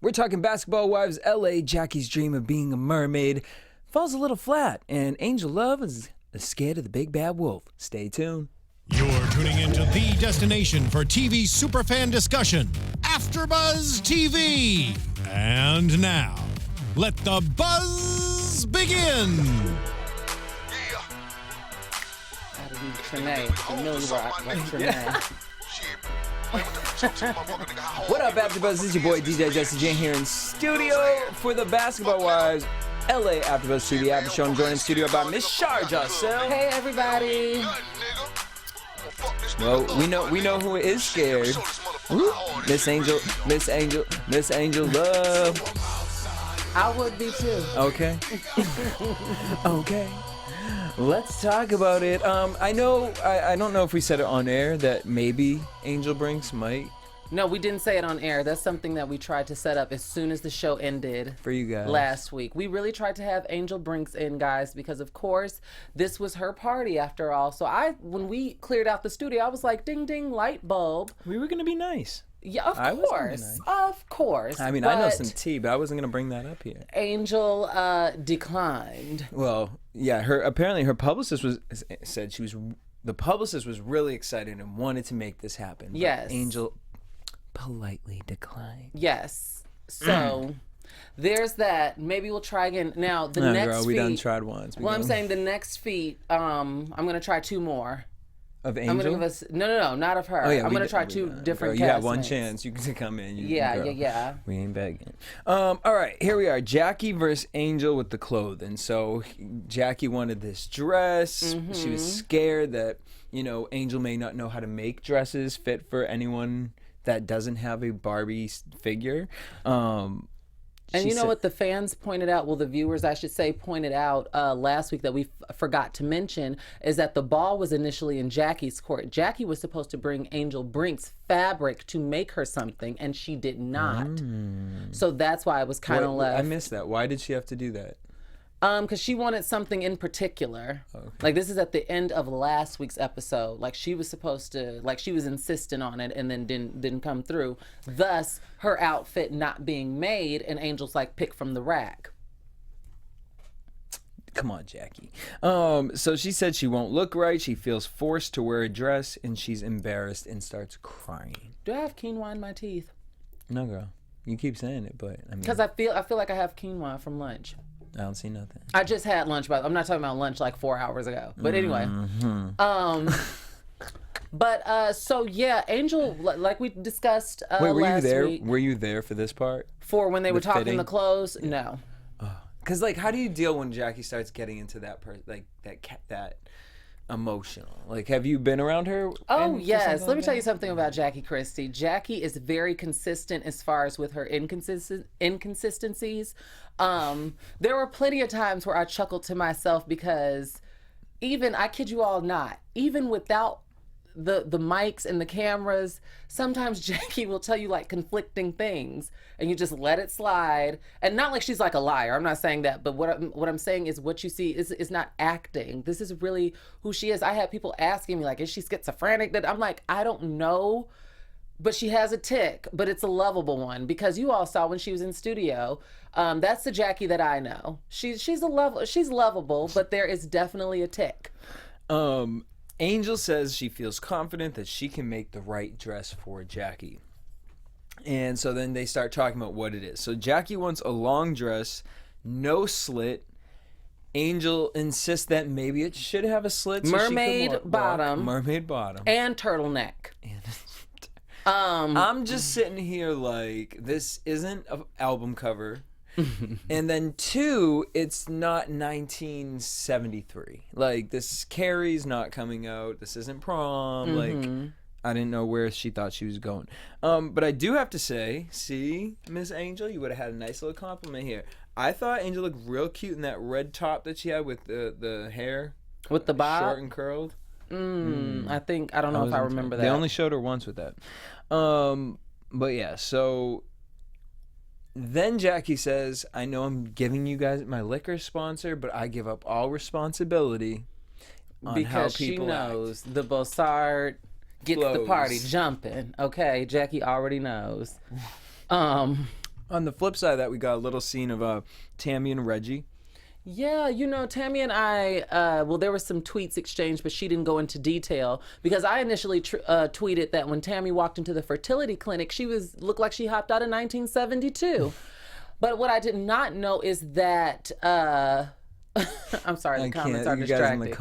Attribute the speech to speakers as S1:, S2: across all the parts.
S1: We're talking Basketball Wives LA. Jackie's dream of being a mermaid falls a little flat, and Angel Love is scared of the big bad wolf. Stay tuned.
S2: You're tuning into the destination for TV superfan discussion, AFTERBUZZ TV. And now, let the buzz begin.
S1: What up, AFTERBUZZ? This is your boy DJ Jesse J here in studio for the Basketball Wives LA AFTERBUZZ TV After Show. I'm joined in studio by Miss Shar, Jossell.
S3: Hey everybody.
S1: Well, we know who is scared. Miss Angel Love.
S3: I would be too.
S1: Okay. Okay. Let's talk about it. I don't know if we said it on air that maybe Angel Brinks might.
S3: No, we didn't say it on air. That's something that we tried to set up as soon as the show ended
S1: For you guys.
S3: last week. We really tried to have Angel Brinks in, guys, because of course this was her party after all. So when we cleared out the studio, I was like, ding ding, light bulb.
S1: We were gonna be nice.
S3: Yeah, of course.
S1: I mean, I know some tea, but I wasn't gonna bring that up here.
S3: Angel declined.
S1: Well, yeah, apparently her publicist said the publicist was really excited and wanted to make this happen.
S3: Yes.
S1: Angel politely declined.
S3: Yes. So there's that. Maybe we'll try again. Now the
S1: No,
S3: next
S1: girl,
S3: feat.
S1: we done tried once.
S3: I'm saying the next feat. I'm gonna try two more.
S1: Of Angel?
S3: I'm gonna give us no, not of her.
S1: Oh, yeah,
S3: I'm gonna try two different.
S1: Girl, you got one
S3: castmates.
S1: chance. You can come in.
S3: Yeah.
S1: We ain't begging. All right, here we are. Jackie versus Angel with the clothing. So Jackie wanted this dress. She was scared that Angel may not know how to make dresses fit for anyone that doesn't have a Barbie figure.
S3: And you know what the fans pointed out, well, the viewers, I should say, pointed out last week that we forgot to mention is that the ball was initially in Jackie's court. Jackie was supposed to bring Angel Brinks fabric to make her something, and she did not. So that's why I was kind of left.
S1: I missed that. Why did she have to do that?
S3: Because she wanted something in particular. Okay. Like, this is at the end of last week's episode. Like, she was supposed to, like, she was insistent on it and then didn't come through. Thus, her outfit not being made, and Angel's like, pick from the rack.
S1: Come on, Jackie. So she said she won't look right. She feels forced to wear a dress, and she's embarrassed and starts crying.
S3: Do I have quinoa in my teeth?
S1: No, girl. You keep saying it, but I mean,
S3: because I feel like I have quinoa from lunch.
S1: I don't see nothing.
S3: I just had lunch, but I'm not talking about lunch like 4 hours ago. But anyway, so yeah, Angel, like we discussed
S1: Wait, were
S3: last
S1: you there?
S3: week,
S1: Were you there for this part?
S3: for when they were talking
S1: fitting?
S3: the clothes? No.
S1: Because like, how do you deal when Jackie starts getting into that that emotional? Like, have you been around her?
S3: Oh yes. Let me tell you something about Jackie Christie. Jackie is very consistent as far as with her inconsistencies. There were plenty of times where I chuckled to myself because even, I kid you all not, even without the mics and the cameras, sometimes Jackie will tell you like conflicting things and you just let it slide. And not like she's like a liar, I'm not saying that, but what I'm saying is what you see is not acting. This is really who she is. I had people asking me like, is she schizophrenic? I'm like, I don't know, but she has a tick, but it's a lovable one, because you all saw when she was in studio. That's the Jackie that I know. She's lovable, but there is definitely a tick.
S1: Angel says she feels confident that she can make the right dress for Jackie. And so then they start talking about what it is. So Jackie wants a long dress, no slit. Angel insists that maybe it should have a slit. So
S3: Mermaid bottom.
S1: Mermaid bottom.
S3: And turtleneck.
S1: I'm just sitting here like, this isn't an album cover. And then 2, it's not 1973. Like, this Carrie's not coming out. This isn't prom. Like, I didn't know where she thought she was going. But I do have to say, see, Miss Angel, you would have had a nice little compliment here. I thought Angel looked real cute in that red top that she had with the hair.
S3: With the bob?
S1: Short and curled.
S3: I don't know if I remember that.
S1: They only showed her once with that. But yeah, so then Jackie says, I know I'm giving you guys my liquor sponsor, but I give up all responsibility on
S3: because
S1: how people
S3: she knows the Bossard gets the party jumping. Okay, Jackie already knows.
S1: On the flip side of that, we got a little scene of Tammy and Reggie.
S3: Yeah, you know, Tammy and I, well, there were some tweets exchanged, but she didn't go into detail because I initially tweeted that when Tammy walked into the fertility clinic, looked like she hopped out of 1972. But what I did not know is that, I'm sorry, the comments are distracting.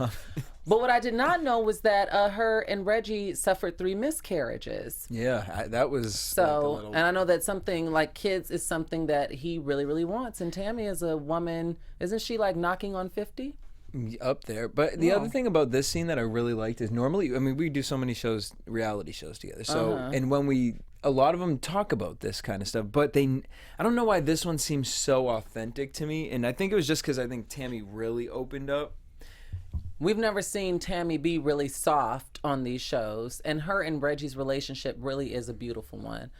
S3: But what I did not know was that her and Reggie suffered 3 miscarriages.
S1: Yeah, that was
S3: so. And I know that something like kids is something that he really, really wants. And Tammy is a woman, isn't she like knocking on 50?
S1: Up there. But the other thing about this scene that I really liked is normally, I mean, we do so many shows, reality shows together. So, and when a lot of them talk about this kind of stuff, but I don't know why this one seems so authentic to me. And I think it was just because I think Tammy really opened up.
S3: We've never seen Tammy be really soft on these shows, and her and Reggie's relationship really is a beautiful one.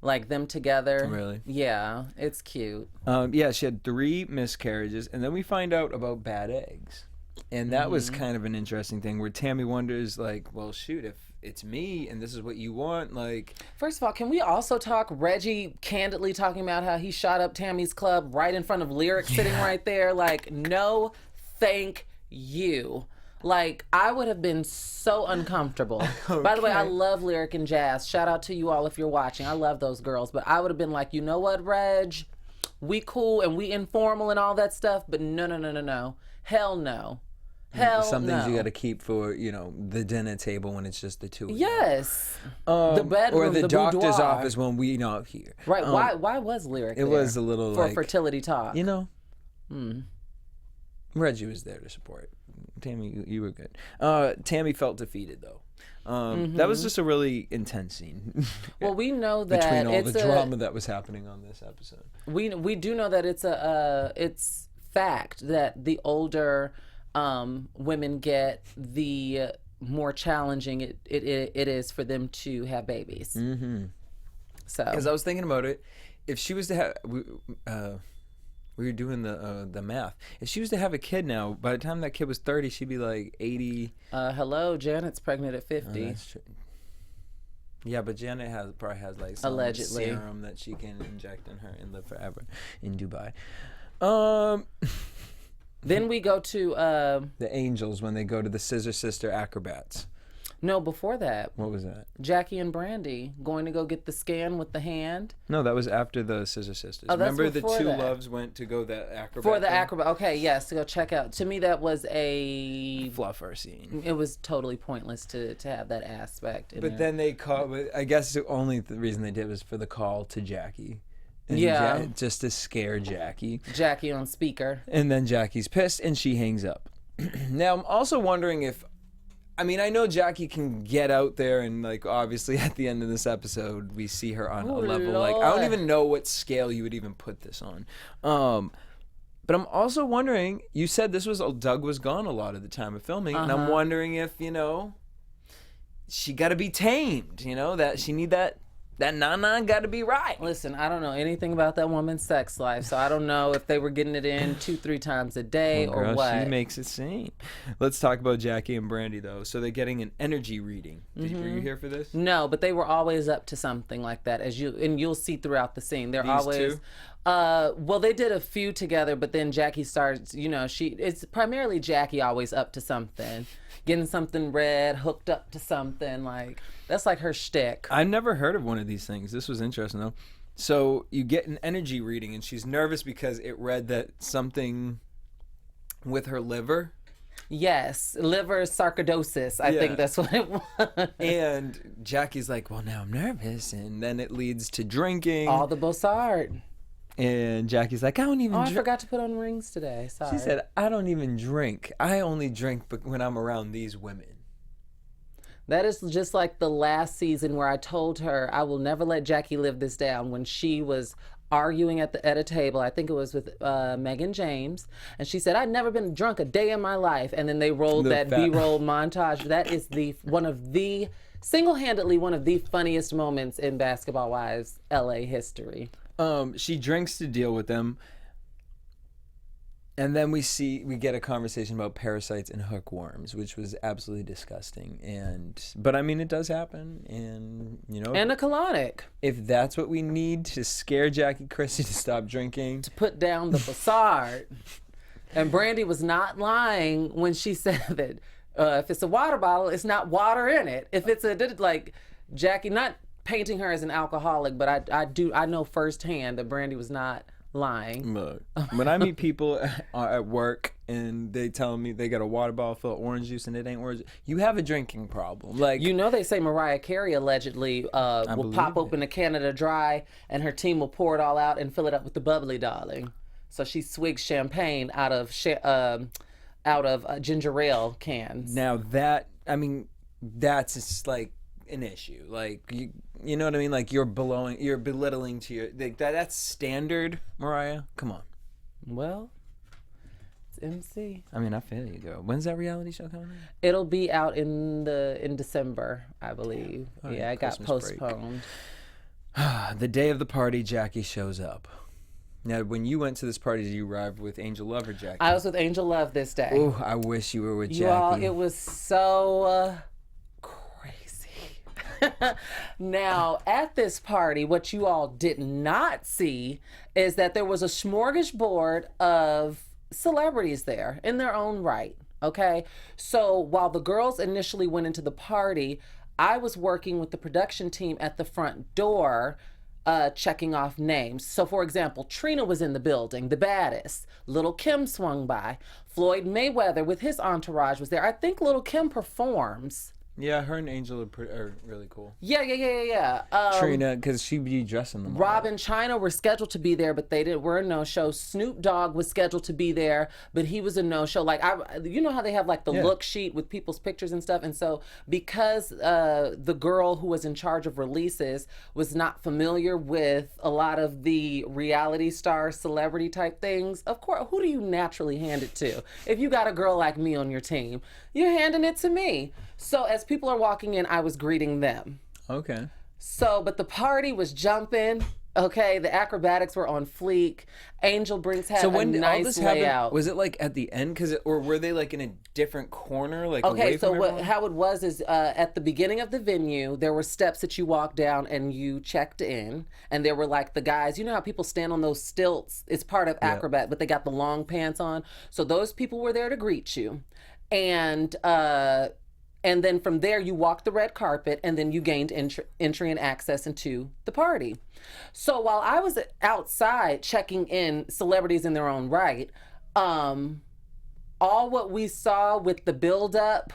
S3: Like them together.
S1: Really?
S3: Yeah, it's cute.
S1: Yeah, she had 3 miscarriages, and then we find out about bad eggs. And that was kind of an interesting thing where Tammy wonders, like, well, shoot, if it's me and this is what you want, like...
S3: First of all, can we also talk Reggie candidly talking about how he shot up Tammy's club right in front of Lyric sitting right there? Like, no, thank you. Like, I would have been so uncomfortable. Okay. By the way, I love Lyric and Jazz. Shout out to you all if you're watching. I love those girls. But I would have been like, you know what, Reg? We cool and we informal and all that stuff. But no. Hell no. Hell
S1: Some
S3: no.
S1: things you got to keep for, you know, the dinner table when it's just the two of you.
S3: Yes. The bedroom,
S1: or the doctor's
S3: boudoir.
S1: office when we not here.
S3: Right. Why was Lyric
S1: It
S3: there?
S1: was a little
S3: for
S1: like...
S3: fertility talk.
S1: You know. Reggie was there to support. Tammy, you were good. Tammy felt defeated, though. That was just a really intense scene.
S3: Well, we know that
S1: between all the drama that was happening on this episode.
S3: We do know that it's fact that the older women get, the more challenging it is for them to have babies. So,
S1: because I was thinking about it, if she was to have. We were doing the math. If she was to have a kid now, by the time that kid was 30, she'd be like 80.
S3: Hello, Janet's pregnant at 50.
S1: That's true. Yeah, but Janet probably has like some
S3: allegedly
S1: serum that she can inject in her and live forever in Dubai.
S3: Then we go to
S1: the Angels when they go to the Scissor Sister acrobats.
S3: No, before that.
S1: What was that?
S3: Jackie and Brandy going to go get the scan with the hand.
S1: No, that was after the Scissor Sisters.
S3: Oh, that's
S1: Remember the two
S3: that.
S1: loves went to go that acrobat
S3: For the
S1: thing?
S3: acrobat. Okay, yes, to go check out. To me, that was a
S1: fluffer scene.
S3: It was totally pointless to have that aspect.
S1: But then they called. I guess the only reason they did was for the call to Jackie. And
S3: yeah.
S1: Just to scare Jackie.
S3: Jackie on speaker.
S1: And then Jackie's pissed and she hangs up. Now, I'm also wondering if, I mean, I know Jackie can get out there and, like, obviously at the end of this episode, we see her on a level.
S3: Lord.
S1: Like, I don't even know what scale you would even put this on. But I'm also wondering, you said this was, Doug was gone a lot of the time of filming. And I'm wondering if, you know, she got to be tamed, you know, that she need that na-na got to be right.
S3: Listen, I don't know anything about that woman's sex life, so I don't know if they were getting it in 2-3 times a day or what.
S1: She makes it seem. Let's talk about Jackie and Brandy, though. So they're getting an energy reading. Were you here for this?
S3: No, but they were always up to something like that, you'll see throughout the scene. They're
S1: These
S3: always.
S1: two?
S3: Well, they did a few together, but then Jackie starts. You know, it's primarily Jackie always up to something. Getting something red, hooked up to something, like that's like her shtick.
S1: I've never heard of one of these things. This was interesting though. So you get an energy reading and she's nervous because it read that something with her liver.
S3: Yes, liver sarcoidosis. I think that's what it was.
S1: And Jackie's like, well, now I'm nervous. And then it leads to drinking.
S3: All the Bossard.
S1: And Jackie's like, I don't even
S3: I forgot to put on rings today. Sorry.
S1: She said, I don't even drink. I only drink when I'm around these women.
S3: That is just like the last season where I told her I will never let Jackie live this down when she was arguing at a table. I think it was with Megan James. And she said, I'd never been drunk a day in my life. And then they rolled that B-roll montage. That is single-handedly one of the funniest moments in Basketball Wives LA history.
S1: She drinks to deal with them. And then we get a conversation about parasites and hookworms, which was absolutely disgusting. But I mean, it does happen, and
S3: and a colonic.
S1: If that's what we need to scare Jackie Christie to stop drinking,
S3: to put down the facade. And Brandy was not lying when she said that if it's a water bottle, it's not water in it. If it's Jackie, not painting her as an alcoholic, but I know firsthand that Brandy was not lying.
S1: Look, when I meet people at work and they tell me they got a water bottle full of orange juice and it ain't orange, you have a drinking problem. Like,
S3: they say Mariah Carey allegedly will pop open a Canada Dry and her team will pour it all out and fill it up with the bubbly, darling. So she swigs champagne out of ginger ale cans.
S1: Now that's just like an issue. Like you know what I mean? Like you're belittling to your that's standard, Mariah. Come on.
S3: Well, it's MC.
S1: I mean, I feel you, girl. When's that reality show coming?
S3: It'll be out in December, I believe.
S1: Oh,
S3: yeah, it got postponed.
S1: The day of the party, Jackie shows up. Now, when you went to this party, did you arrive with Angel Love or Jackie?
S3: I was with Angel Love this day.
S1: Oh, I wish you were with Jackie.
S3: Y'all, it was so crazy. Now, at this party, what you all did not see is that there was a smorgasbord of celebrities there in their own right, okay? So while the girls initially went into the party, I was working with the production team at the front door, checking off names. So, for example, Trina was in the building, the baddest. Little Kim swung by. Floyd Mayweather with his entourage was there. I think Little Kim performs.
S1: Yeah, her and Angel are really cool.
S3: Yeah.
S1: Trina, because she'd be dressing them.
S3: Rob and China were scheduled to be there, but they were a no-show. Snoop Dogg was scheduled to be there, but he was a no-show. Like, you know how they have like the look sheet with people's pictures and stuff, and so because the girl who was in charge of releases was not familiar with a lot of the reality star celebrity type things, of course, who do you naturally hand it to? If you got a girl like me on your team, you're handing it to me. So as people are walking in, I was greeting them.
S1: Okay.
S3: So, but the party was jumping. Okay, the acrobatics were on fleek. Angel Brinks had a nice layout.
S1: Was it like at the end? Or were they like in a different corner? Like
S3: okay,
S1: away from
S3: so
S1: everyone?
S3: how it was is at the beginning of the venue, there were steps that you walked down and you checked in. And there were like the guys, you know how people stand on those stilts? It's part of acrobat, but they got the long pants on. So those people were there to greet you. And then from there, you walked the red carpet, and then you gained entry and access into the party. So while I was outside checking in celebrities in their own right, all what we saw with the buildup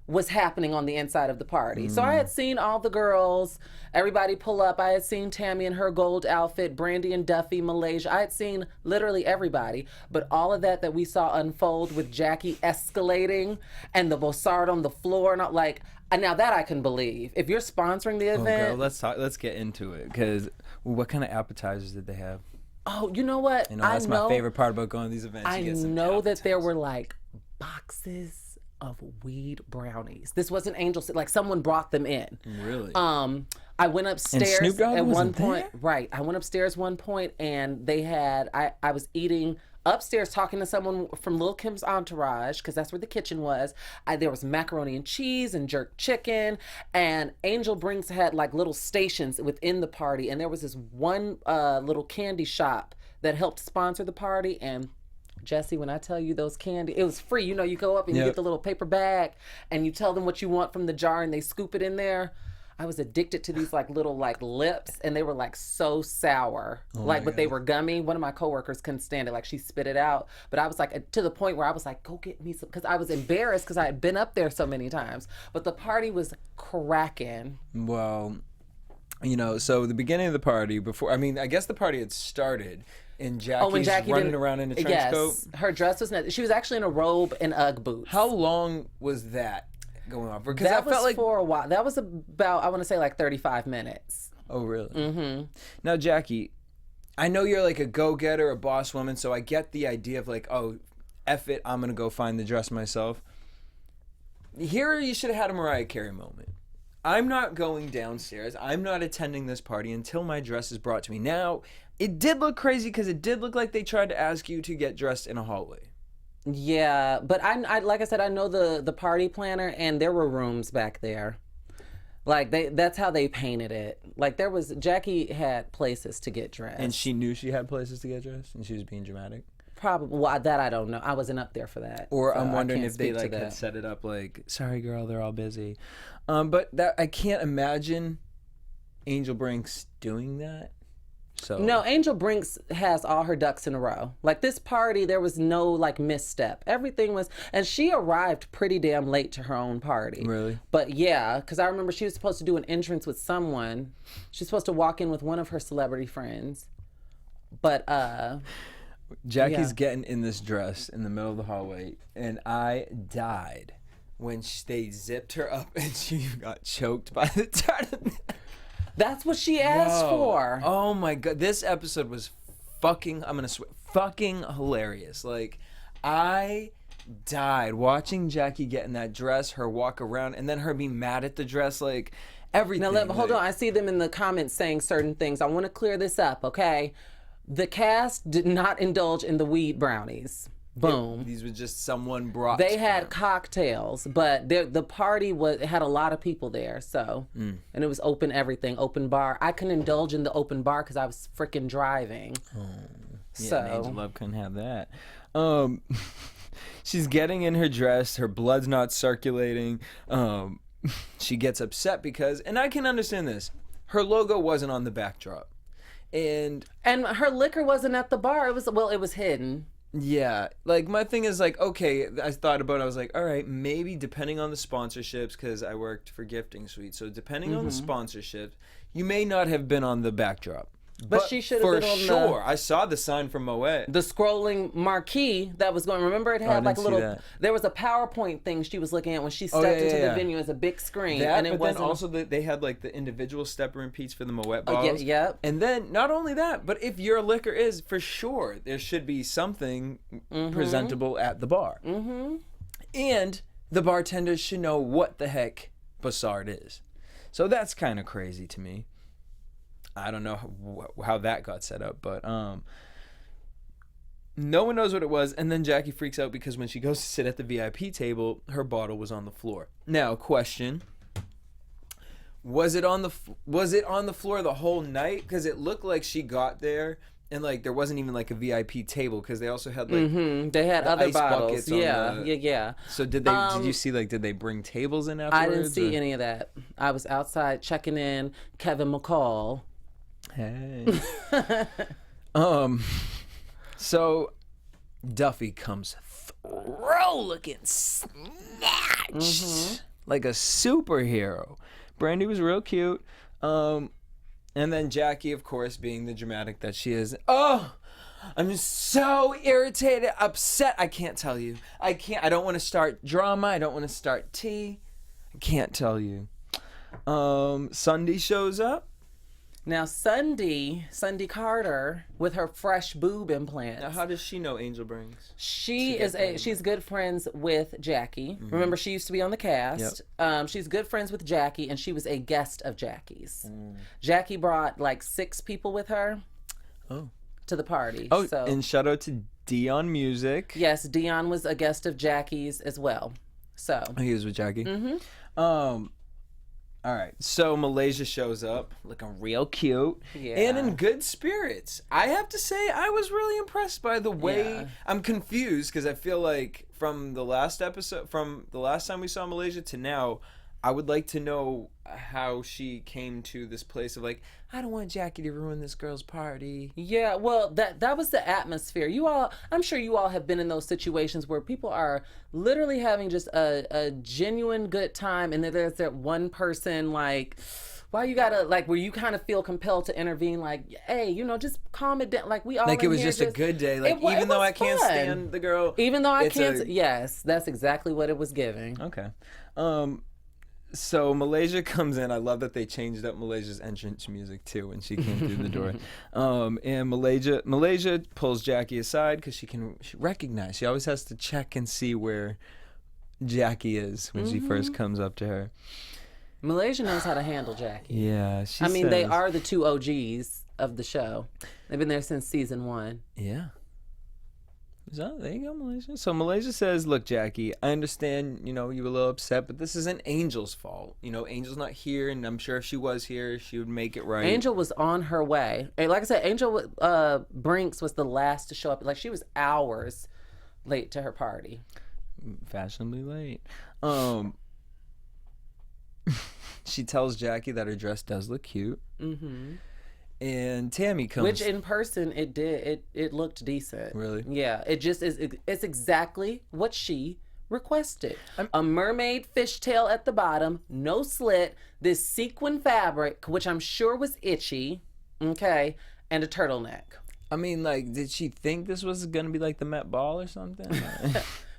S3: was happening on the inside of the party. So I had seen all the girls, everybody pull up. I had seen Tammy in her gold outfit, Brandy and Duffy, Malaysia. I had seen literally everybody. But all of that we saw unfold with Jackie escalating and the Bossard on the floor, and now that I can believe. If you're sponsoring the event,
S1: let's get into it. Because what kind of appetizers did they have?
S3: Oh, you know what?
S1: That's my favorite part about going to these events.
S3: I know that there were like boxes of weed brownies. This wasn't Angel, like someone brought them in.
S1: Really?
S3: I went upstairs
S1: and Snoop Dogg
S3: at one
S1: wasn't
S3: point.
S1: There?
S3: Right. I went upstairs one point and they had I was eating upstairs talking to someone from Lil' Kim's entourage, because that's where the kitchen was. There was macaroni and cheese and jerk chicken, and Angel Brinks had like little stations within the party, and there was this one little candy shop that helped sponsor the party. And Jesse, when I tell you those candy, it was free. You know, you go up and you get the little paper bag and you tell them what you want from the jar and they scoop it in there. I was addicted to these like little like lips, and they were like so sour. But they were gummy. One of my coworkers couldn't stand it. Like she spit it out. But I was like to the point where I was like, go get me some, because I was embarrassed because I had been up there so many times. But the party was cracking.
S1: Well, so the beginning of the party, I guess the party had started. And Jackie's running around in a trench coat.
S3: Her dress was she was actually in a robe and Ugg boots.
S1: How long was that going on for? Because
S3: that was for a while. That was about, I want to say, like 35 minutes.
S1: Oh, really?
S3: Mm-hmm.
S1: Now, Jackie, I know you're like a go-getter, a boss woman, so I get the idea of like, oh, F it, I'm going to go find the dress myself. Here you should have had a Mariah Carey moment. I'm not going downstairs. I'm not attending this party until my dress is brought to me. Now, it did look crazy because it did look like they tried to ask you to get dressed in a hallway.
S3: Yeah, but I like I said, I know the party planner, and there were rooms back there. Like that's how they painted it. Like Jackie had places to get dressed.
S1: And she knew she had places to get dressed, and she was being dramatic.
S3: Probably. Well, that I don't know. I wasn't up there for that.
S1: Or
S3: so
S1: I'm wondering
S3: I
S1: if they
S3: can't speak to
S1: had
S3: that.
S1: set it up like, sorry girl, they're all busy. But that I can't imagine Angel Brinks doing that. So
S3: No, Angel Brinks has all her ducks in a row. Like this party, there was no like misstep. Everything was, and she arrived pretty damn late to her own party.
S1: Really?
S3: But yeah, because I remember she was supposed to do an entrance with someone. She's supposed to walk in with one of her celebrity friends. But
S1: Jackie's
S3: yeah.
S1: getting in this dress in the middle of the hallway, and I died when they zipped her up and she got choked by the tournament.
S3: That's what she asked for.
S1: Oh my god, this episode was fucking, I'm gonna swear, fucking hilarious. Like, I died watching Jackie get in that dress, her walk around, and then her be mad at the dress, like, everything.
S3: Now, hold on. I see them in the comments saying certain things. I want to clear this up, okay? The cast did not indulge in the weed brownies. Boom.
S1: These were just someone brought.
S3: They had cocktails, but the party had a lot of people there, so and it was open everything, open bar. I couldn't indulge in the open bar because I was freaking driving.
S1: Yeah, and Angel Love couldn't have that. She's getting in her dress. Her blood's not circulating. She gets upset because, and I can understand this, her logo wasn't on the backdrop, and
S3: her liquor wasn't at the bar. It was hidden.
S1: yeah, like my thing is like, okay, I thought about it, I was like, all right, maybe depending on the sponsorships, because I worked for Gifting Suite, so depending on the sponsorships, you may not have been on the backdrop.
S3: But she should have been on
S1: sure. I saw the sign from Moet.
S3: the scrolling marquee that was going. Remember, it had like a
S1: didn't see
S3: little.
S1: that.
S3: There was a PowerPoint thing she was looking at when she stepped into the venue as a big screen,
S1: That,
S3: and it
S1: but
S3: wasn't.
S1: then also they had like the individual stepper and Pete's for the Moet
S3: yeah,
S1: bottles.
S3: yep.
S1: And then not only that, but if your liquor is, for sure, there should be something presentable at the bar. Mm-hmm. And the bartenders should know what the heck Bassard is. So that's kind of crazy to me. I don't know how that got set up, but no one knows what it was. And then Jackie freaks out because when she goes to sit at the VIP table, her bottle was on the floor. Now, question: was it on the floor the whole night? Because it looked like she got there and like there wasn't even like a VIP table, because they also had like
S3: They had other
S1: ice
S3: bottles.
S1: buckets on
S3: Yeah.
S1: So did you see like did they bring tables in afterwards?
S3: I didn't see any of that. I was outside checking in. Kevin McCall.
S1: Hey. So Duffy comes through looking snatched like a superhero. Brandy was real cute. And then Jackie, of course, being the dramatic that she is. Oh, I'm just so irritated, upset. I can't tell you. I don't want to start drama. I don't want to start tea. I can't tell you. Sunday shows up.
S3: Now Sunday Carter with her fresh boob implants.
S1: Now, how does she know Angel Brings?
S3: She's good friends with Jackie. Remember, she used to be on the cast. She's good friends with Jackie, and she was a guest of Jackie's. Jackie brought like 6 people with her to the party.
S1: Oh,
S3: so,
S1: and shout out to Dion Music.
S3: yes, Dion was a guest of Jackie's as well. So
S1: He was with Jackie. All right, so Malaysia shows up looking real cute and in good spirits. I have to say, I was really impressed by the way.
S3: Yeah.
S1: I'm confused because I feel like from the last time we saw Malaysia to now, I would like to know how she came to this place of like, I don't want Jackie to ruin this girl's party.
S3: yeah, well, that was the atmosphere. I'm sure you all have been in those situations where people are literally having just a genuine good time, and then there's that one person like, why you gotta, like, where you kind of feel compelled to intervene, like, hey, just calm it down. Like, we all
S1: Like
S3: in
S1: it was
S3: here
S1: just a good day. Like,
S3: it
S1: even though
S3: was
S1: I can't
S3: fun.
S1: stand the girl.
S3: Even though I
S1: it's
S3: can't, yes, that's exactly what it was giving.
S1: Okay. So Malaysia comes in. I love that they changed up Malaysia's entrance music too when she came through the door. And Malaysia pulls Jackie aside because she recognize. She always has to check and see where Jackie is when she first comes up to her.
S3: Malaysia knows how to handle Jackie.
S1: Yeah,
S3: I mean, they are the two OGs of the show. They've been there since season 1.
S1: Yeah. So there you go, Malaysia. So Malaysia says, look, Jackie, I understand, you were a little upset, but this isn't Angel's fault. Angel's not here, and I'm sure if she was here, she would make it right.
S3: Angel was on her way. And like I said, Angel Brinks was the last to show up. Like, she was hours late to her party.
S1: Fashionably late. She tells Jackie that her dress does look cute. Mm-hmm. And Tammy comes.
S3: Which in person, it did. It looked decent.
S1: Really?
S3: Yeah. It just is. It's exactly what she requested. A mermaid fishtail at the bottom, no slit, this sequin fabric, which I'm sure was itchy, okay, and a turtleneck.
S1: I mean, like, did she think this was going to be like the Met Ball or something?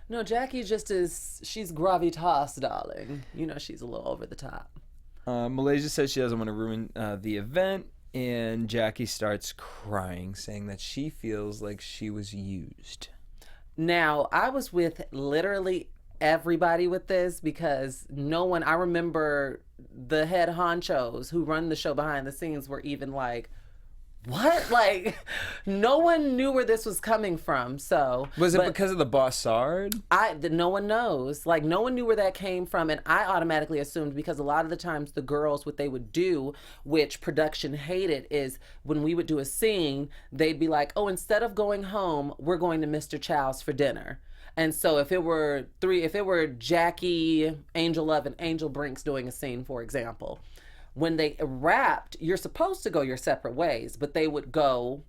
S3: No, Jackie just is, she's gravitas, darling. She's a little over the top.
S1: Malaysia says she doesn't want to ruin the event. And Jackie starts crying, saying that she feels like she was used.
S3: Now, I was with literally everybody with this because I remember the head honchos who run the show behind the scenes were even like, what? Like, no one knew where this was coming from. So
S1: was it because of the Bossard?
S3: No one knows. Like, no one knew where that came from, and I automatically assumed because a lot of the times the girls, what they would do, which production hated, is when we would do a scene, they'd be like, "Oh, instead of going home, we're going to Mr. Chow's for dinner." And so if it were Jackie, Angel Love, and Angel Brinks doing a scene, for example, when they wrapped, you're supposed to go your separate ways, but they would go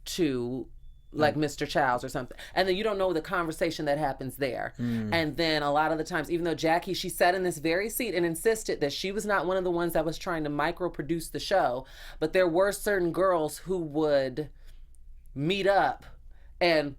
S3: to like Mr. Chow's or something. And then you don't know the conversation that happens there. And then a lot of the times, even though Jackie, she sat in this very seat and insisted that she was not one of the ones that was trying to micro-produce the show, but there were certain girls who would meet up and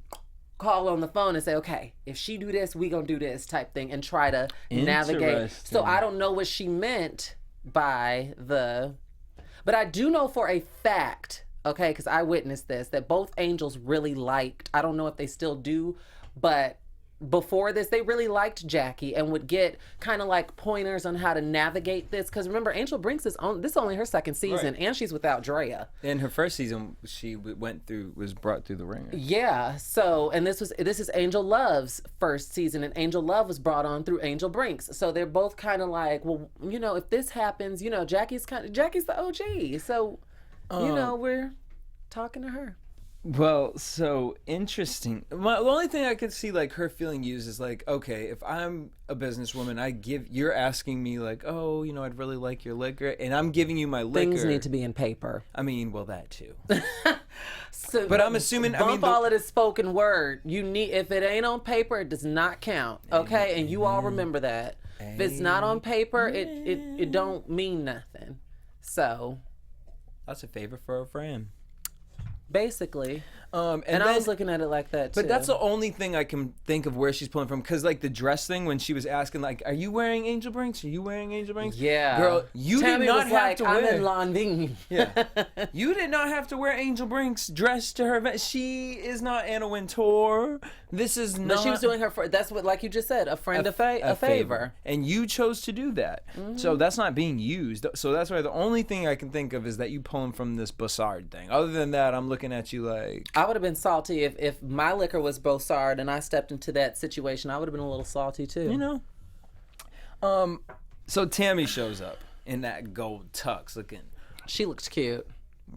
S3: call on the phone and say, okay, if she do this, we gonna do this type thing, and try to navigate. So I don't know what she meant by but I do know for a fact, okay, because I witnessed this, that both angels really liked, I don't know if they still do, but before this, they really liked Jackie and would get kind of like pointers on how to navigate this. Because remember, Angel Brinks this is only her second season, and she's without Drea.
S1: In her first season, she was brought through the ringer.
S3: Yeah. So, and this is Angel Love's first season, and Angel Love was brought on through Angel Brinks. So they're both kind of like, well, if this happens, Jackie's the OG. So, we're talking to her.
S1: Well, so interesting. The only thing I could see like her feeling used is like, okay, if I'm a businesswoman, you're asking me like, oh, I'd really like your liquor, and I'm giving you my liquor.
S3: Things need to be in paper.
S1: I mean, well, that too.
S3: So,
S1: but I'm assuming,
S3: all of this spoken word. If it ain't on paper, it does not count. Okay, and you all remember that. If it's not on paper, it don't mean nothing. So
S1: that's a favor for a friend.
S3: Basically.
S1: And
S3: I was looking at it like that too.
S1: But that's the only thing I can think of where she's pulling from. Because like the dress thing, when she was asking like, are you wearing Angel Brinks? Are you wearing Angel Brinks?
S3: Yeah.
S1: Girl, you
S3: Tammy
S1: did not
S3: was
S1: have
S3: like,
S1: to wear.
S3: I'm in London.
S1: Yeah. You did not have to wear Angel Brinks dress to her event. She is not Anna Wintour. This is not.
S3: But she was doing that's what, like you just said, a friend a favor.
S1: And you chose to do that. Mm-hmm. So that's not being used. So that's why the only thing I can think of is that you pulling from this Bossard thing. Other than that, I'm looking at you like.
S3: I would have been salty if my liquor was Bossard and I stepped into that situation. I would have been a little salty too.
S1: So Tammy shows up in that gold tux looking.
S3: She looked cute.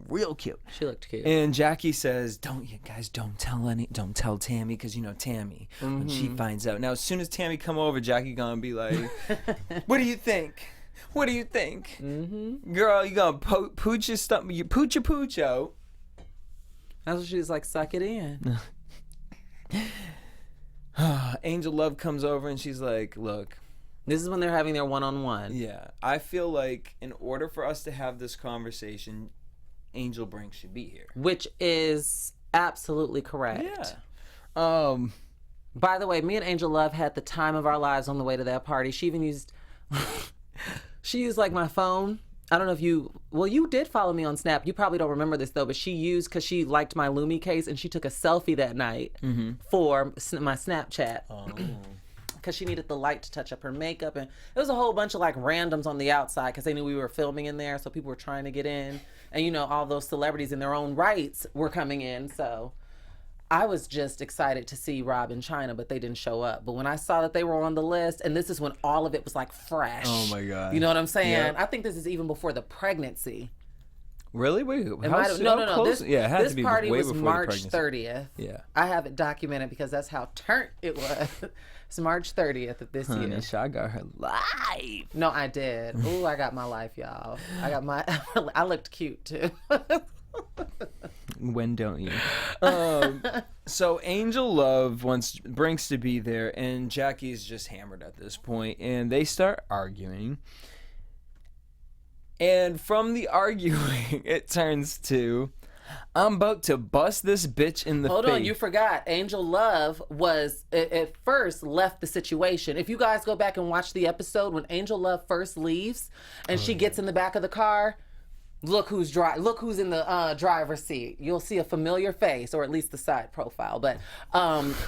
S1: Real cute.
S3: She looked cute.
S1: And Jackie says, don't tell Tammy, because Tammy, when she finds out. Now, as soon as Tammy come over, Jackie gonna be like, what do you think? What do you think? Mm-hmm. Girl, you gonna pooch your stomach, you pooch your pooch out.
S3: That's what she was like, suck it in.
S1: Angel Love comes over and she's like, look.
S3: This is when they're having their one-on-one.
S1: Yeah. I feel like in order for us to have this conversation, Angel Brinks should be here. Which
S3: is absolutely correct.
S1: Yeah.
S3: By the way, me and Angel Love had the time of our lives on the way to that party. She even used like my phone. I don't know if you did follow me on Snap. You probably don't remember this though, but because she liked my Lumi case and she took a selfie that night for my Snapchat.
S1: Oh.
S3: because she needed the light to touch up her makeup. And it was a whole bunch of like randoms on the outside because they knew we were filming in there. So people were trying to get in. And, you know, all those celebrities in their own rights were coming in. So I was just excited to see Rob and China, but they didn't show up. But when I saw that they were on the list, and this is when all of it was like fresh.
S1: Oh my God.
S3: You know what I'm saying?
S1: Yep.
S3: I think this is even before the pregnancy.
S1: Really? Wait,
S3: No.
S1: close?
S3: This,
S1: it had
S3: this
S1: to be
S3: party
S1: way
S3: was
S1: before
S3: March
S1: the pregnancy.
S3: 30th.
S1: Yeah.
S3: I have it documented because that's how turnt it was. It's March 30th of this year.
S1: Shar got her life.
S3: No, I did. Ooh, I got my life, y'all. I looked cute too.
S1: When don't you? So Angel Love wants Brinks to be there, and Jackie's just hammered at this point, and they start arguing. And from the arguing, it turns to, I'm about to bust this bitch in the face.
S3: Hold on, you forgot. Angel Love was, at first, left the situation. If you guys go back and watch the episode, when Angel Love first leaves, and she gets in the back of the car, look who's in the driver's seat. You'll see a familiar face, or at least the side profile. But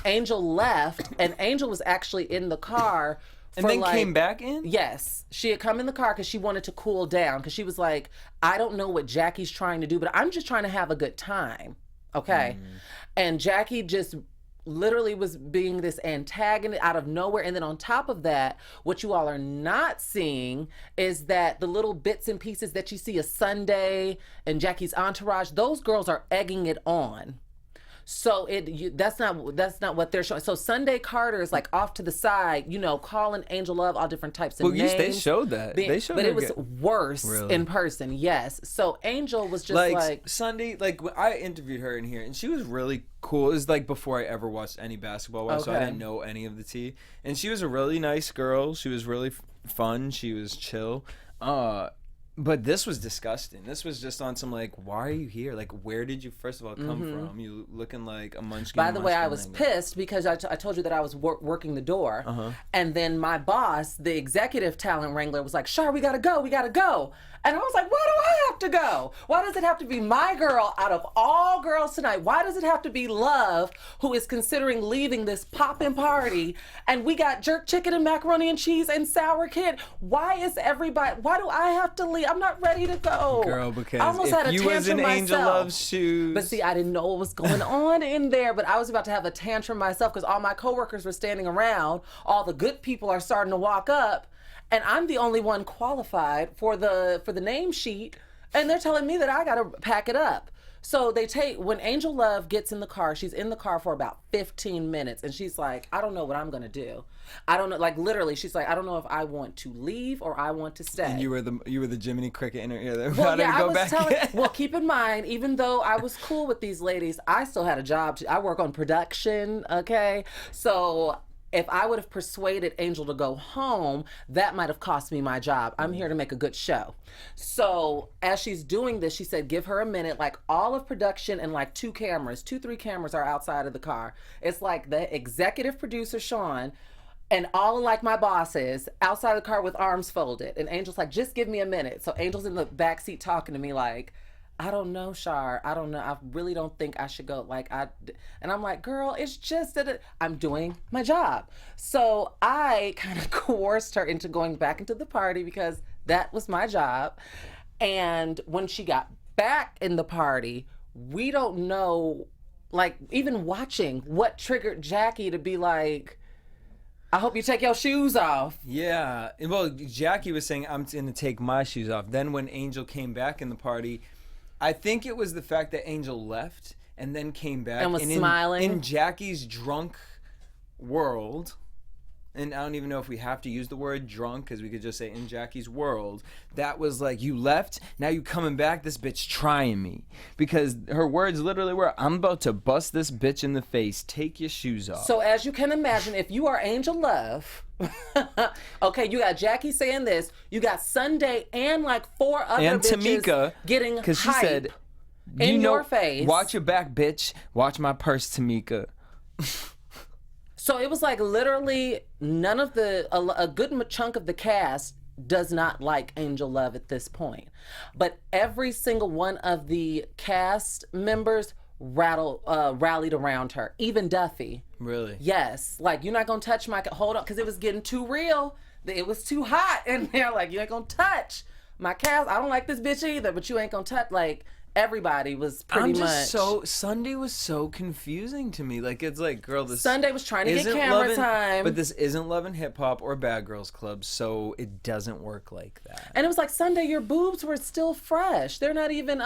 S3: Angel left, and Angel was actually in the car.
S1: And then came back in?
S3: Yes. She had come in the car because she wanted to cool down. Because she was like, I don't know what Jackie's trying to do, but I'm just trying to have a good time. Okay? And Jackie just literally was being this antagonist out of nowhere. And then on top of that, what you all are not seeing is that the little bits and pieces that you see of Sunday and Jackie's entourage, those girls are egging it on. So that's not what they're showing. So Sunday Carter is like off to the side, you know, calling Angel Love all different types of names.
S1: They showed that.
S3: But it was worse in person. Yes. So Angel was just like
S1: Sunday. Like when I interviewed her in here, and she was really cool. It was like before I ever watched any Basketball Wives, so I didn't know any of the tea. And she was a really nice girl. She was really fun. She was chill. But this was disgusting. This was just on some like, why are you here? Like, where did you first of all come from? You looking like a munchkin.
S3: By the way, I was pissed because I told you that I was working the door. And then my boss, the executive talent wrangler, was like, Shar, we gotta go. And I was like, why do I have to go? Why does it have to be my girl out of all girls tonight? Why does it have to be Love who is considering leaving this poppin' party? And we got jerk chicken and macaroni and cheese and sour kid. Why do I have to leave? I'm not ready to go.
S1: Girl, because
S3: I almost had a
S1: you was in
S3: tantrum
S1: Angel
S3: myself.
S1: Love's shoes.
S3: But see, I didn't know what was going on in there, but I was about to have a tantrum myself because all my coworkers were standing around. All the good people are starting to walk up. And I'm the only one qualified for the name sheet, and they're telling me that I gotta pack it up. So when Angel Love gets in the car, she's in the car for about 15 minutes, and she's like, I don't know what I'm gonna do. I don't know, like literally, she's like, I don't know if I want to leave or I want to stay.
S1: And you were the Jiminy Cricket in her ear.
S3: Well, yeah, well, keep in mind, even though I was cool with these ladies, I still had a job. I work on production, okay? So if I would have persuaded Angel to go home, that might have cost me my job. I'm here to make a good show. So as she's doing this, she said, give her a minute. Like all of production and like 3 cameras are outside of the car. It's like the executive producer, Sean, and all of like my bosses outside of the car with arms folded. And Angel's like, just give me a minute. So Angel's in the back seat talking to me like, I don't know, Shar. I don't know. I really don't think I should go. And I'm like, girl, it's just that I'm doing my job. So I kind of coerced her into going back into the party because that was my job. And when she got back in the party, we don't know, like even watching what triggered Jackie to be like, I hope you take your shoes off.
S1: Yeah. Well, Jackie was saying, I'm going to take my shoes off. Then when Angel came back in the party, I think it was the fact that Angel left and then came back.
S3: And was smiling.
S1: In Jackie's drunk world, and I don't even know if we have to use the word drunk because we could just say in Jackie's world, that was like, you left, now you coming back, this bitch trying me. Because her words literally were, I'm about to bust this bitch in the face, take your shoes off.
S3: So as you can imagine, if you are Angel Love, okay, you got Jackie saying this, you got Sunday and like 4 other
S1: and
S3: bitches
S1: Tamika
S3: getting
S1: because she
S3: hype
S1: said,
S3: in your face.
S1: Watch your back, bitch. Watch my purse, Tamika.
S3: So it was like literally none of a good chunk of the cast does not like Angel Love at this point. But every single one of the cast members rallied around her. Even Duffy.
S1: Really?
S3: Yes. Like, you're not going to touch my... Hold on, because it was getting too real. It was too hot in there. Like, you ain't going to touch my calves. I don't like this bitch either, but you ain't going to touch... Like, everybody was pretty much...
S1: Sunday was so confusing to me. Like, it's like, girl, this...
S3: Sunday was trying to get camera time.
S1: But this isn't Love and Hip Hop or Bad Girls Club, so it doesn't work like that.
S3: And it was like, Sunday, your boobs were still fresh. They're not even...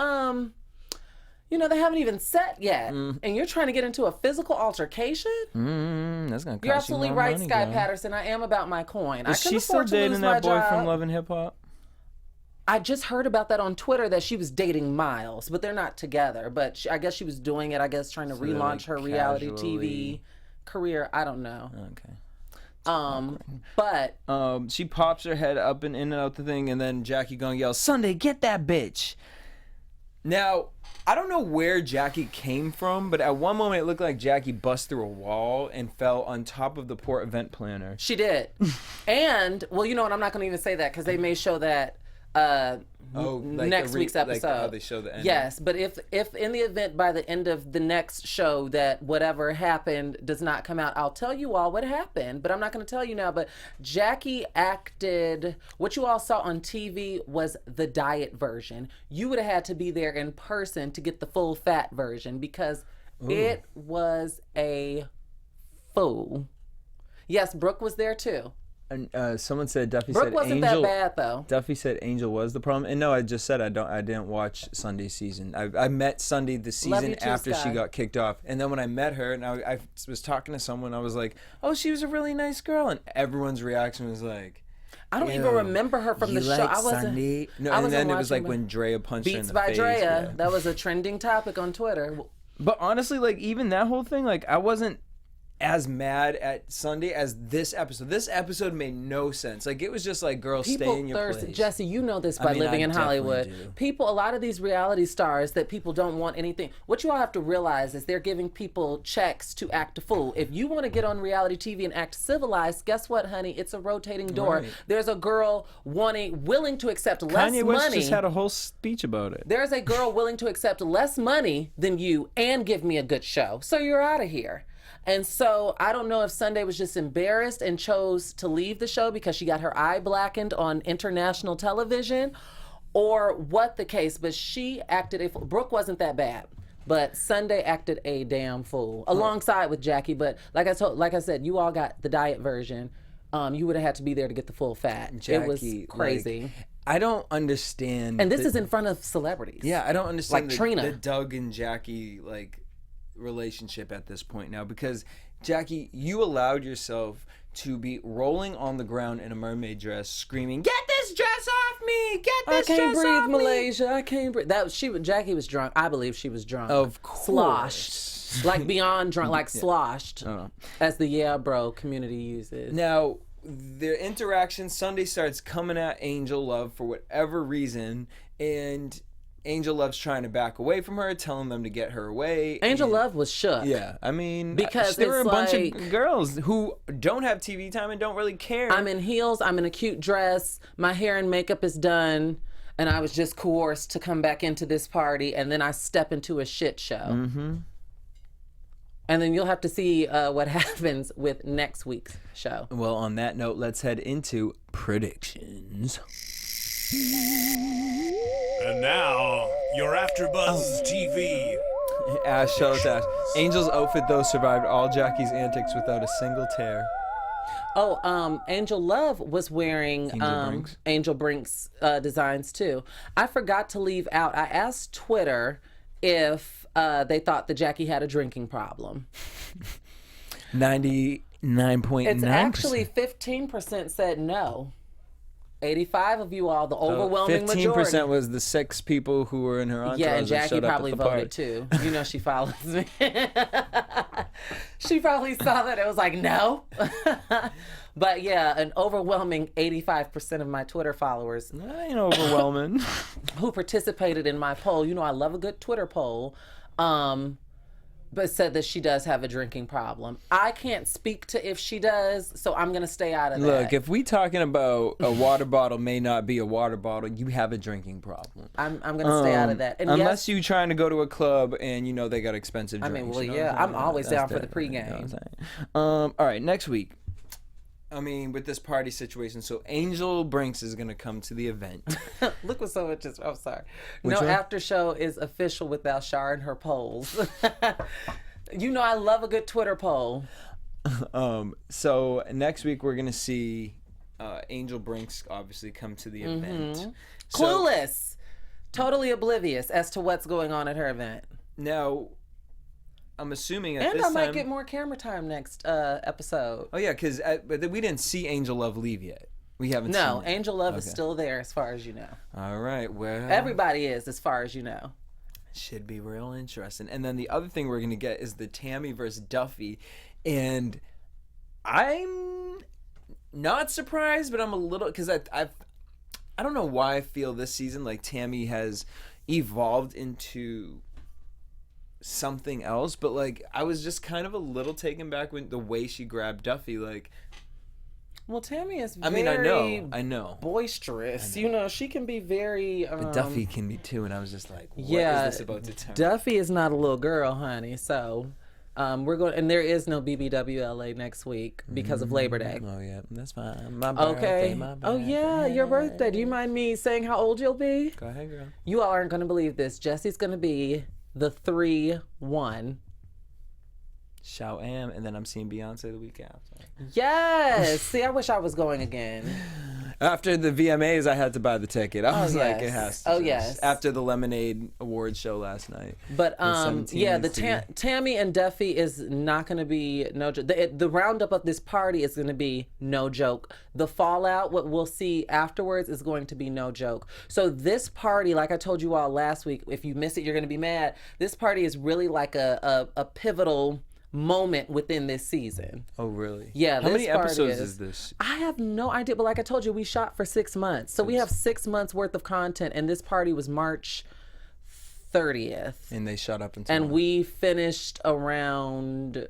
S3: they haven't even set yet, and you're trying to get into a physical altercation.
S1: That's gonna cost
S3: You're absolutely
S1: you more
S3: right,
S1: money,
S3: Sky
S1: girl.
S3: Patterson. I am about my coin.
S1: Is she still dating that boy from Love and Hip Hop?
S3: I just heard about that on Twitter that she was dating Miles, but they're not together. But I guess she was doing it. I guess trying to relaunch her reality TV career. I don't know.
S1: Okay.
S3: But
S1: she pops her head up and in and out the thing, and then Jackie gonna yell, "Sunday, get that bitch!" Now, I don't know where Jackie came from, but at one moment it looked like Jackie bust through a wall and fell on top of the poor event planner.
S3: She did. And, well, you know what? I'm not going to even say that because they may show that next week's episode.
S1: Like how they show the ending.
S3: Yes, but if in the event by the end of the next show that whatever happened does not come out, I'll tell you all what happened, but I'm not going to tell you now. But Jackie acted, what you all saw on TV was the diet version. You would have had to be there in person to get the full fat version because it was a fool. Yes, Brooke was there too.
S1: And someone said Duffy
S3: Brooke
S1: said
S3: wasn't
S1: Angel.
S3: that bad though.
S1: Duffy said Angel was the problem, and no, I just said I didn't watch Sunday's season. I met Sunday the season
S3: too,
S1: after
S3: Sky.
S1: she got kicked off, and then when I met her and I was talking to someone, I was like, "Oh, she was a really nice girl," and everyone's reaction was like,
S3: I don't even remember her from the show. I wasn't.
S1: Sunday? No,
S3: I
S1: and
S3: wasn't
S1: then it was like
S3: watching
S1: when Drea punched her in
S3: Beats
S1: the
S3: by
S1: face.
S3: Drea.
S1: Yeah.
S3: That was a trending topic on Twitter.
S1: But honestly, like even that whole thing, like I wasn't as mad at Sunday as this episode. This episode made no sense. Like it was just like, girl, stay in your place.
S3: Jesse, you know this by living in Hollywood. People, a lot of these reality stars that people don't want anything. What you all have to realize is they're giving people checks to act a fool. If you want to get on reality TV and act civilized, guess what, honey? It's a rotating door.
S1: Right.
S3: There's a girl willing to accept less
S1: Kanye West
S3: money.
S1: just had a whole speech about it.
S3: There's a girl willing to accept less money than you and give me a good show. So you're out of here. And so I don't know if Sunday was just embarrassed and chose to leave the show because she got her eye blackened on international television or what the case, but she acted a fool. Brooke wasn't that bad, but Sunday acted a damn fool alongside with Jackie. But like I said, you all got the diet version. You would have had to be there to get the full fat.
S1: Jackie,
S3: it was crazy.
S1: Like, I don't understand.
S3: And this is in front of celebrities.
S1: Yeah, I don't understand
S3: like Trina.
S1: The Doug and Jackie relationship at this point now, because Jackie, you allowed yourself to be rolling on the ground in a mermaid dress screaming, "Get this dress off me! Get this dress off me!"
S3: I can't breathe, Malaysia. I can't breathe. Jackie was drunk. I believe she was drunk.
S1: Of course.
S3: Sloshed. Like beyond drunk, like sloshed, as the yeah bro community uses.
S1: Now, their interaction, Sunday starts coming at Angel Love for whatever reason, and Angel Love's trying to back away from her, telling them to get her away.
S3: Angel Love was shook.
S1: Yeah, I mean,
S3: because
S1: there were a bunch
S3: like,
S1: of girls who don't have TV time and don't really care.
S3: I'm in heels, I'm in a cute dress, my hair and makeup is done, and I was just coerced to come back into this party, and then I step into a shit show. Mm-hmm. And then you'll have to see what happens with next week's show.
S1: Well, on that note, let's head into predictions.
S2: And now, your AfterBuzz TV.
S1: Ash, shout out to Ash. Angel's outfit, though, survived all Jackie's antics without a single tear.
S3: Oh, Angel Love was wearing Angel Brink's designs, too. I forgot to leave out. I asked Twitter if they thought that Jackie had a drinking problem.
S1: 99.9%.
S3: It's actually 15% said no. 85 of you all, the overwhelming
S1: 15%
S3: majority.
S1: 15% was the 6 people who were in her entourage.
S3: Yeah, and
S1: that
S3: Jackie
S1: showed up
S3: probably
S1: at the
S3: voted
S1: party.
S3: too. You know she follows me. She probably saw that. It was like, no. But yeah, an overwhelming 85% of my Twitter followers.
S1: That ain't overwhelming.
S3: Who participated in my poll. You know I love a good Twitter poll. but said that she does have a drinking problem. I can't speak to if she does, so I'm going to stay out of that.
S1: Look, if we talking about a water bottle may not be a water bottle, you have a drinking problem.
S3: I'm going to stay out of that. And
S1: unless you trying to go to a club and you know they got expensive drinks.
S3: I mean, well,
S1: you know
S3: yeah, I'm always down for the pregame.
S1: You know what I'm saying? All right, next week. I mean, with this party situation, so Angel Brinks is going to come to the event.
S3: Look what so much is. I'm sorry.
S1: Which
S3: no
S1: one?
S3: after show is official without Shar and her polls. You know I love a good Twitter poll.
S1: So next week we're going to see Angel Brinks obviously come to the event. So,
S3: Clueless. Totally oblivious as to what's going on at her event.
S1: now, I'm assuming at
S3: And
S1: this
S3: I might
S1: time...
S3: get more camera time next episode.
S1: Oh, yeah, because we didn't see Angel Love leave yet. We haven't seen
S3: No,
S1: it.
S3: Angel Love is still there as far as you know.
S1: All right, well...
S3: Everybody is as far as you know.
S1: Should be real interesting. And then the other thing we're going to get is the Tammy versus Duffy. And I'm not surprised, but I'm a little... Because I don't know why I feel this season like Tammy has evolved into something else, but like I was just kind of a little taken back with the way she grabbed Duffy. Like,
S3: Well, Tammy is
S1: I
S3: very
S1: mean, I know.
S3: boisterous. You know, she can be very...
S1: But Duffy can be too, and I was just like, what
S3: yeah,
S1: is this about to turn?
S3: Duffy is not a little girl, honey. So we're going... And there is no BBWLA next week because of Labor Day.
S1: Oh, yeah, that's fine. My birthday,
S3: Okay.
S1: my
S3: Oh, yeah, your birthday. Do you mind me saying how old you'll be?
S1: Go ahead, girl.
S3: You all aren't going to believe this. Jesse's going to be the 3-1.
S1: Shout am, and then I'm seeing Beyonce the week after.
S3: Yes. See, I wish I was going again.
S1: After the VMAs, I had to buy the ticket. I was like,
S3: yes.
S1: it has to.
S3: Oh,
S1: just.
S3: yes.
S1: After the Lemonade Awards show last night.
S3: But
S1: The 17
S3: yeah,
S1: needs
S3: the
S1: to be-
S3: Tammy and Duffy is not going to be no joke. The roundup of this party is going to be no joke. The fallout, what we'll see afterwards, is going to be no joke. So this party, like I told you all last week, if you miss it, you're going to be mad. This party is really like a pivotal moment within this season.
S1: Oh, really?
S3: Yeah.
S1: How
S3: this
S1: many
S3: party
S1: episodes is this?
S3: I have no idea, but like I told you, we shot for 6 months, so we have 6 months worth of content, and this party was March 30th,
S1: And they shut up until...
S3: and we finished around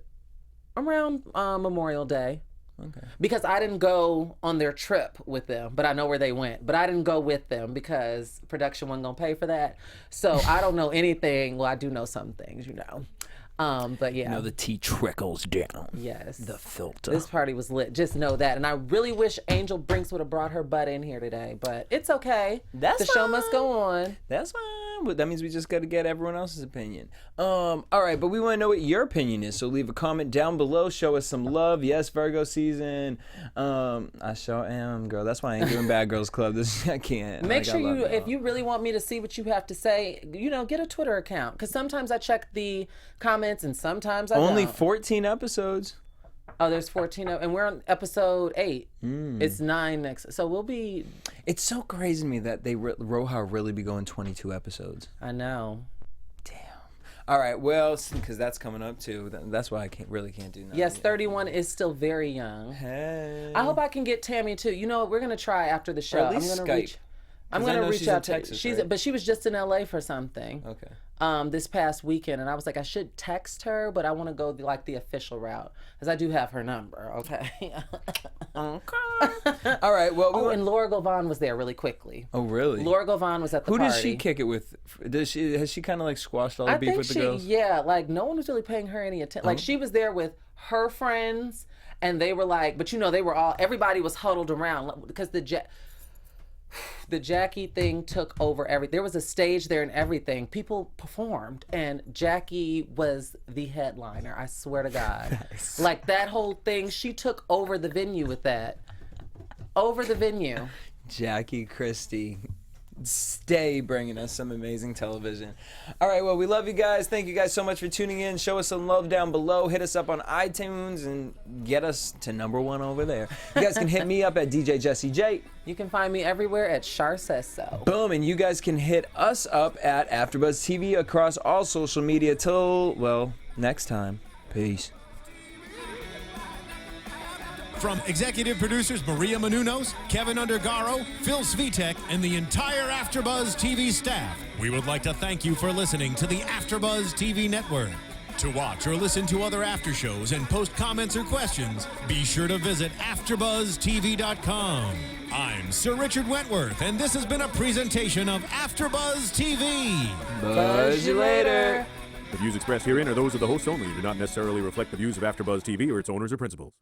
S3: Memorial Day.
S1: Okay.
S3: Because I didn't go on their trip with them, but I know where they went. But I didn't go with them because production wasn't gonna pay for that. So I don't know anything. Well, I do know some things, you know. But yeah.
S1: You know, the tea trickles down.
S3: Yes.
S1: The filter.
S3: This party was lit. Just know that. And I really wish Angel Brinks would have brought her butt in here today. But it's okay.
S1: That's
S3: the show
S1: fine.
S3: must go on.
S1: That's fine. But that means we just got to get everyone else's opinion. All right, but we want to know what your opinion is. So leave a comment down below. Show us some love. Yes, Virgo season. I sure am, girl. That's why I ain't doing Bad Girls Club. I can't.
S3: Make
S1: Like, I
S3: sure
S1: love
S3: you,
S1: y'all.
S3: if you really want me to see what you have to say, you know, get a Twitter account. Because sometimes I check the comments and sometimes I
S1: Only
S3: don't.
S1: 14 episodes.
S3: Oh, there's 14 and we're on episode 8. It's 9 next. So we'll be...
S1: It's so crazy to me that Roja really be going 22 episodes.
S3: I know.
S1: Damn. All right, well, because that's coming up too. That's why I really can't do nothing.
S3: Yes, 31 is still very young.
S1: Hey.
S3: I hope I can get Tammy too. You know what? We're going to try after the show.
S1: Or at least
S3: I'm going to
S1: Skype.
S3: reach... I'm
S1: 'Cause I
S3: going to
S1: know
S3: reach
S1: she's in
S3: out to
S1: Texas,
S3: she's
S1: right?
S3: but she was just in LA for something.
S1: Okay.
S3: This past weekend, and I was like, I should text her, but I want to go like the official route because I do have her number. Okay.
S1: Okay. All right. Well.
S3: Oh, and Laura Govan was there really quickly.
S1: Oh, really?
S3: Laura Govan was at the
S1: Who
S3: party.
S1: does she kick it with? Has she kind of like squashed all the
S3: I
S1: beef
S3: think
S1: with the girls?
S3: yeah, like no one was really paying her any attention. Like she was there with her friends, and they were like, but you know, everybody was huddled around because the Jackie thing took over everything. There was a stage there and everything. People performed, and Jackie was the headliner. I swear to God.
S1: Nice.
S3: Like that whole thing, she took over the venue with that. Over the venue.
S1: Jackie Christie. Stay bringing us some amazing television. All right, well, we love you guys. Thank you guys so much for tuning in. Show us some love down below. Hit us up on iTunes and get us to #1 over there. You guys can hit me up at DJ Jesse J.
S3: You can find me everywhere at Shar Says So.
S1: Boom, and you guys can hit us up at AfterBuzz TV across all social media. Till, well, next time. Peace.
S2: From executive producers Maria Menounos, Kevin Undergaro, Phil Svitek, and the entire AfterBuzz TV staff, we would like to thank you for listening to the AfterBuzz TV network. To watch or listen to other after shows and post comments or questions, be sure to visit AfterBuzzTV.com. I'm Sir Richard Wentworth, and this has been a presentation of AfterBuzz TV.
S1: Buzz you later.
S4: The views expressed herein are those of the hosts only and do not necessarily reflect the views of AfterBuzz TV or its owners or principals.